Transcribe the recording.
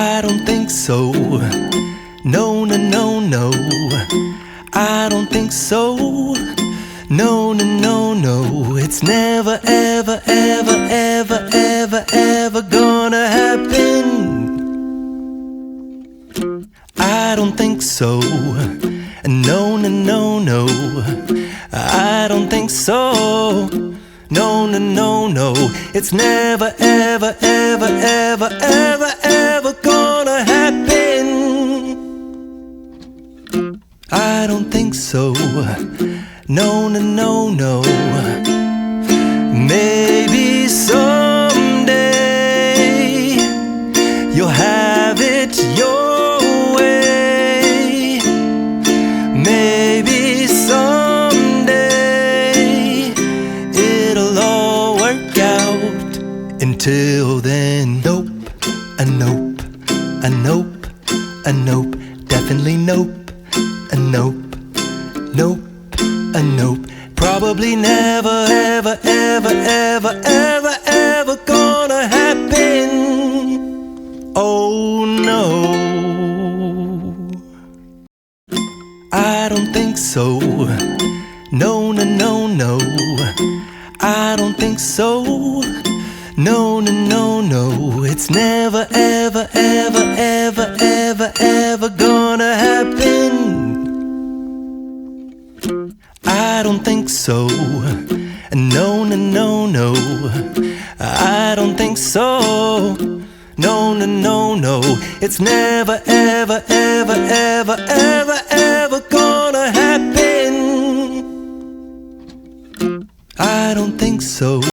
I don't think so. No, no, no, no. I don't think so. No, no, no, no. It's never, ever, ever, ever, ever, ever gonna happen. I don't think so. No, no, no, no. I don't think so. No, no, no, no. It's never, ever, ever, ever, ever, ever gonna happen. I don't think so. No, no, no, no. Maybe someday you'll have it your way. Maybe someday it'll all work out. Until then, nope, a nope, a nope, a nope, definitely nope, a nope, nope, a nope. Probably never, ever, ever, ever, ever, ever gonna happen. Oh no, I don't think so. No, no, no, no. I don't think so. No, no, no, no. It's never, ever, ever, ever, ever, ever gonna happen. I don't think so. No, no, no, no. I don't think so. No, no, no, no. It's never, ever, ever, ever, ever, ever gonna happen. I don't think so.